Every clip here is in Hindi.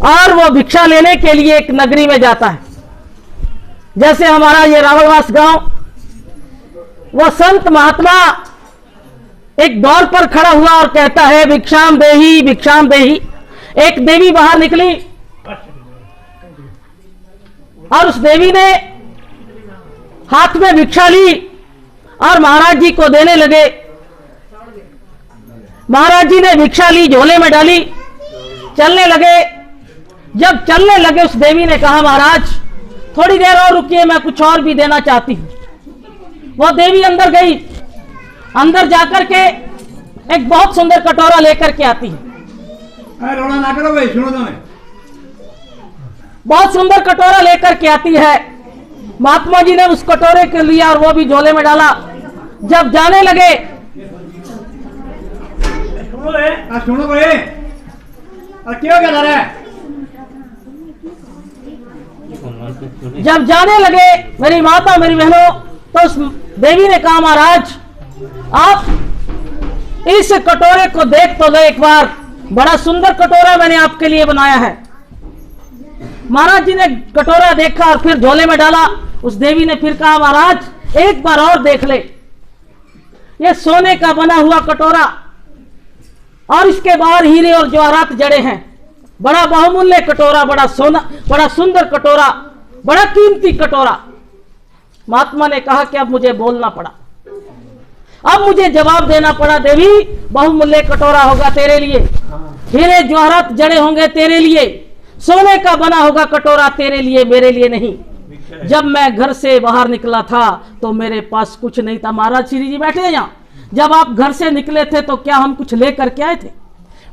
और वो भिक्षा लेने के लिए एक नगरी में जाता है। जैसे हमारा ये रावणवास गांव, वो संत महात्मा एक दौर पर खड़ा हुआ और कहता है भिक्षाम देही भिक्षाम देही। एक देवी बाहर निकली और उस देवी ने हाथ में भिक्षा ली और महाराज जी को देने लगे। महाराज जी ने भिक्षा ली, झोले में डाली, चलने लगे। जब चलने लगे उस देवी ने कहा महाराज थोड़ी देर और रुकिए, मैं कुछ और भी देना चाहती हूं। वो देवी अंदर गई, अंदर जाकर के एक बहुत सुंदर कटोरा लेकर के आती है। रोना ना करो भाई, सुनो तो मैं। बहुत सुंदर कटोरा लेकर के आती है। महात्मा जी ने उस कटोरे के लिया और वो भी झोले में डाला। जब जाने लगे, सुनो भाई, क्यों क्या रहा है? जब जाने लगे मेरी माता मेरी बहनों, तो उस देवी ने कहा महाराज आप इस कटोरे को देख तो लो एक बार, बड़ा सुंदर कटोरा मैंने आपके लिए बनाया है। महाराज जी ने कटोरा देखा और फिर झोले में डाला। उस देवी ने फिर कहा महाराज एक बार और देख ले, ये सोने का बना हुआ कटोरा और इसके बाहर हीरे और जवाहरात जड़े हैं। बड़ा बहुमूल्य कटोरा, बड़ा सोना, बड़ा सुंदर कटोरा, बड़ा कीमती कटोरा। महात्मा ने कहा कि अब मुझे बोलना पड़ा, अब मुझे जवाब देना पड़ा। देवी बहुमूल्य कटोरा होगा तेरे लिए, हीरे जवाहरात जड़े होंगे तेरे लिए, सोने का बना होगा कटोरा तेरे लिए, मेरे लिए नहीं। जब मैं घर से बाहर निकला था तो मेरे पास कुछ नहीं था। महाराज श्री जी बैठे हैं यहाँ। जब आप घर से निकले थे तो क्या हम कुछ लेकर के आए थे?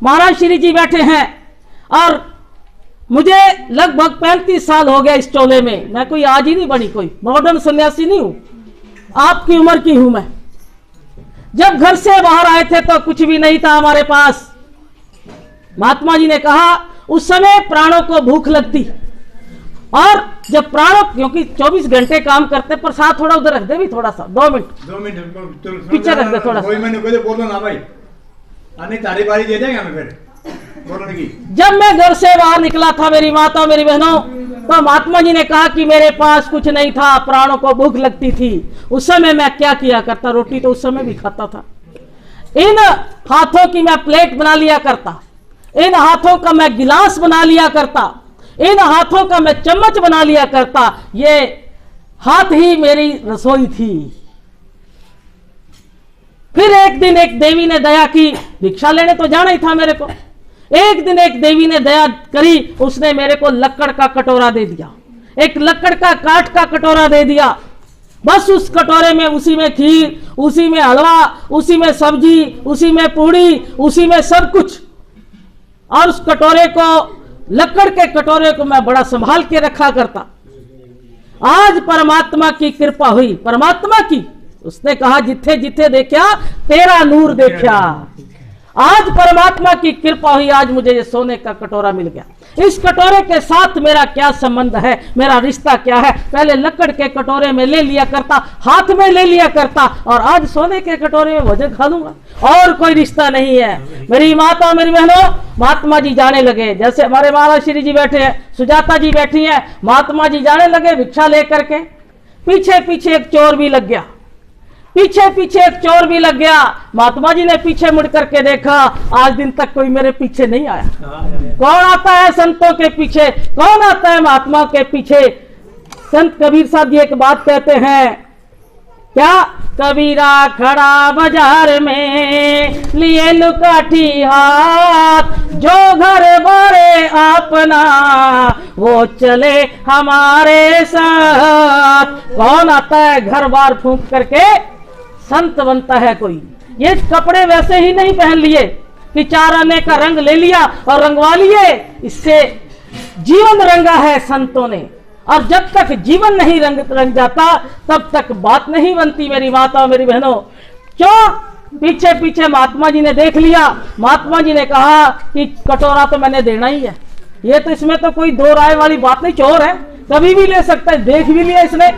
महाराज श्री जी बैठे हैं और मुझे लगभग 35 साल हो गया इस चोले में। मैं कोई आज ही नहीं बनी, कोई मॉडर्न सन्यासी नहीं हूं, आपकी उम्र की हूं मैं। जब घर से बाहर आए थे तो कुछ भी नहीं था हमारे पास। महात्मा जी ने कहा उस समय प्राणों को भूख लगती, और जब प्राणों, क्योंकि 24 घंटे काम करते, पर साथ थोड़ा उधर रख दे भी, थोड़ा सा 2 मिनट पीछे रख दे थोड़ा सा। मैंने बोलो ना भाई, आने तारी बारी दे देंगे हमें फिर बोलने की। जब मैं घर से बाहर निकला था मेरी माता मेरी बहनों, तो महात्मा जी ने कहा कि मेरे पास कुछ नहीं था, प्राणों को भूख लगती थी। उस समय मैं क्या किया करता, रोटी तो उस समय भी खाता था। इन हाथों की मैं प्लेट बना लिया करता, इन हाथों का मैं गिलास बना लिया करता, इन हाथों का मैं चम्मच बना लिया करता। ये हाथ ही मेरी रसोई थी। फिर एक दिन एक देवी ने दया की, भिक्षा लेने तो जाना ही था मेरे को। एक दिन एक देवी ने दया करी, उसने मेरे को लकड़ का कटोरा दे दिया, एक लकड़ का काठ का कटोरा दे दिया। बस उस कटोरे में, उसी में खीर, उसी में हलवा, उसी में सब्जी, उसी में पूड़ी, उसी में सब कुछ। और उस कटोरे को, लकड़ के कटोरे को मैं बड़ा संभाल के रखा करता। आज परमात्मा की कृपा हुई, परमात्मा की, उसने कहा जिथे जिथे देखा तेरा नूर देखा। आज परमात्मा की कृपा हुई, आज मुझे ये सोने का कटोरा मिल गया। इस कटोरे के साथ मेरा क्या संबंध है, मेरा रिश्ता क्या है? पहले लकड़ के कटोरे में ले लिया करता, हाथ में ले लिया करता, और आज सोने के कटोरे में भोजन खा लूंगा। और कोई रिश्ता नहीं है। मेरी माता मेरी बहनों, महात्मा जी जाने लगे। जैसे हमारे महाराज श्री जी बैठे हैं, सुजाता जी बैठी हैं, महात्मा जी जाने लगे भिक्षा लेकर के। पीछे पीछे एक चोर भी लग गया, पीछे पीछे एक चोर भी लग गया। महात्मा जी ने पीछे मुड़ करके देखा, आज दिन तक कोई मेरे पीछे नहीं आया। कौन आता है संतों के पीछे, कौन आता है महात्माओं के पीछे? संत कबीर साहब जी एक बात कहते हैं, क्या? कबीरा खड़ा बाजार में लिए लुकाठी हाथ, जो घर बारे अपना वो चले हमारे साथ। कौन आता है घर बार फूंक करके संत बनता है कोई? ये कपड़े वैसे ही नहीं पहन लिए कि 4 आने का रंग ले लिया और रंगवा लिए, इससे जीवन रंगा है संतों ने। और जब तक जीवन नहीं रंग जाता तब तक बात नहीं बनती। मेरी माता और मेरी बहनों, क्यों? पीछे पीछे महात्मा जी ने देख लिया। महात्मा जी ने कहा कि कटोरा तो मैंने देना ही है, ये तो, इसमें तो कोई दो राय वाली बात नहीं, चोर है, कभी भी ले सकता है, देख भी लिया इसने,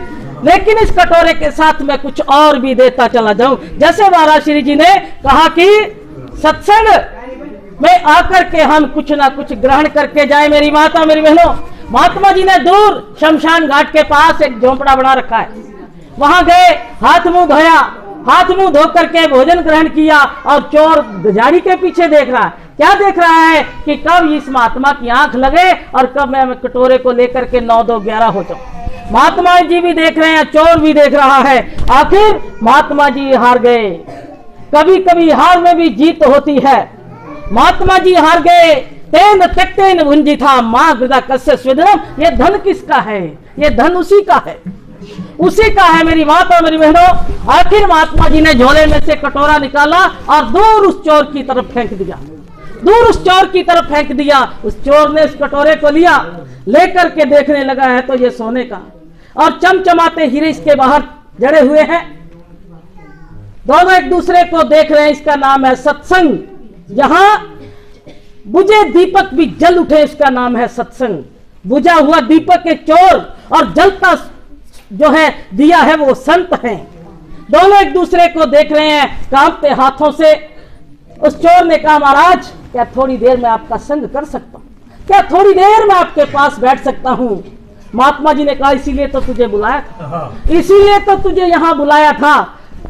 लेकिन इस कटोरे के साथ मैं कुछ और भी देता चला जाऊं। जैसे महाराज श्री जी ने कहा कि सत्संग में आकर के हम कुछ ना कुछ ग्रहण करके जाए। मेरी माता मेरी बहनों, महात्मा जी ने दूर शमशान घाट के पास एक झोंपड़ा बना रखा है, वहां गए, हाथ मुंह धोया, हाथ मुंह धो करके भोजन ग्रहण किया और चोर गजारी के पीछे देख रहा है। क्या देख रहा है कि कब इस महात्मा की आंख लगे और कब मैं कटोरे को लेकर के 9 2 11 हो जाऊं। महात्मा जी भी देख रहे हैं, चोर भी देख रहा है। आखिर महात्मा जी हार गए। कभी कभी हार में भी जीत होती है। महात्मा जी हार गए। तेन त्यक्तेन भुंजिथा मां गृदा कस्य स्वेदनम। ये धन किसका है? ये धन उसी का है, उसी का है मेरी माता मेरी बहनों। आखिर महात्मा जी ने झोले में से कटोरा निकाला और दूर उस चोर की तरफ फेंक दिया, दूर उस चोर की तरफ फेंक दिया। उस चोर ने उस कटोरे को लिया, लेकर के देखने लगा है तो ये सोने का और चमचमाते हीरे इसके बाहर जड़े हुए हैं। दोनों एक दूसरे को देख रहे हैं। इसका नाम है सत्संग। जहां बुझे दीपक भी जल उठे, इसका नाम है सत्संग। बुझा हुआ दीपक के चोर और जलता जो है दिया है वो संत हैं। दोनों एक दूसरे को देख रहे हैं कांपते हाथों से। उस चोर ने कहा, महाराज क्या थोड़ी देर में आपका संग कर सकता हूं? क्या थोड़ी देर में आपके पास बैठ सकता हूं? महात्मा जी ने कहा, इसीलिए तो तुझे बुलाया था, इसीलिए तो तुझे यहां बुलाया था।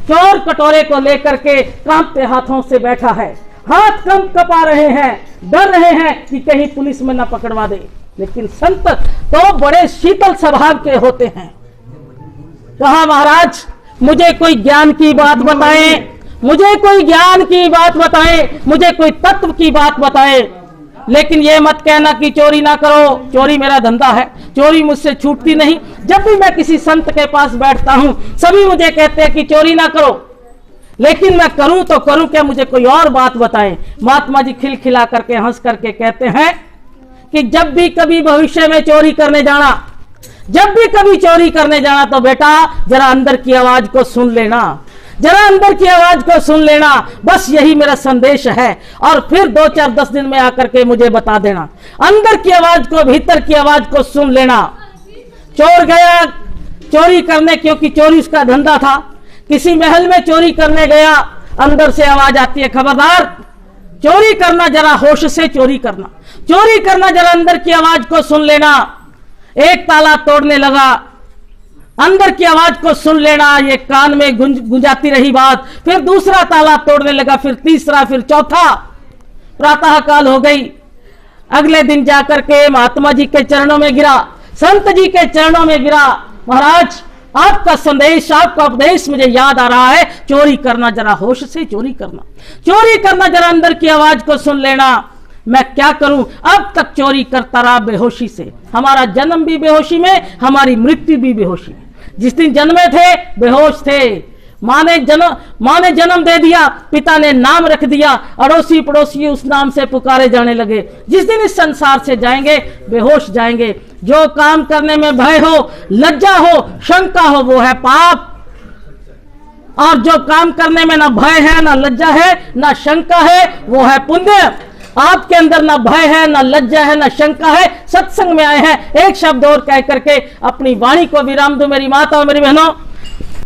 चोर कटोरे को लेकर के कांपते हाथों से बैठा है, हाथ कम कपा रहे हैं, डर रहे हैं कि कहीं पुलिस में ना पकड़वा दे। लेकिन संत तो बड़े शीतल स्वभाव के होते हैं। कहा, महाराज मुझे कोई ज्ञान की बात बताएं, मुझे कोई ज्ञान की बात बताएं, मुझे कोई तत्व की बात बताएं। लेकिन ये मत कहना कि चोरी ना करो, चोरी मेरा धंधा है, चोरी मुझसे छूटती नहीं। जब भी मैं किसी संत के पास बैठता हूं सभी मुझे कहते हैं कि चोरी ना करो, लेकिन मैं करूं तो करूं क्या? मुझे कोई और बात बताएं। महात्मा जी खिलखिला करके हंस करके कहते हैं कि जब भी कभी भविष्य में चोरी करने जाना, जब भी कभी चोरी करने जाना तो बेटा जरा अंदर की आवाज को सुन लेना, जरा अंदर की आवाज को सुन लेना। बस यही मेरा संदेश है। और फिर 2 4 10 दिन में आकर के मुझे बता देना। अंदर की आवाज को, भीतर की आवाज को सुन लेना। चोर गया चोरी करने, क्योंकि चोरी उसका धंधा था। किसी महल में चोरी करने गया, अंदर से आवाज आती है, खबरदार चोरी करना, जरा होश से चोरी करना, चोरी करना, जरा अंदर की आवाज को सुन लेना। एक ताला तोड़ने लगा, अंदर की आवाज को सुन लेना। ये कान में गुंजाती रही बात। फिर दूसरा ताला तोड़ने लगा, फिर तीसरा, फिर चौथा। प्रातः काल हो गई। अगले दिन जाकर के महात्मा जी के चरणों में गिरा, संत जी के चरणों में गिरा। महाराज आपका संदेश, आपका उपदेश मुझे याद आ रहा है। चोरी करना जरा होश से चोरी करना, चोरी करना जरा अंदर की आवाज को सुन लेना। मैं क्या करूं? अब तक चोरी करता रहा बेहोशी से। हमारा जन्म भी बेहोशी में, हमारी मृत्यु भी बेहोशी में। जिस दिन जन्मे थे बेहोश थे, माँ ने जन्म दे दिया, पिता ने नाम रख दिया, अड़ोसी पड़ोसी उस नाम से पुकारे जाने लगे। जिस दिन इस संसार से जाएंगे बेहोश जाएंगे। जो काम करने में भय हो, लज्जा हो, शंका हो, वो है पाप। और जो काम करने में ना भय है, ना लज्जा है, ना शंका है, वो है पुण्य। आपके अंदर ना भय है, ना लज्जा है, ना शंका है, सत्संग में आए हैं। एक शब्द और कह करके अपनी वाणी को विराम दूं मेरी माता और मेरी बहनों।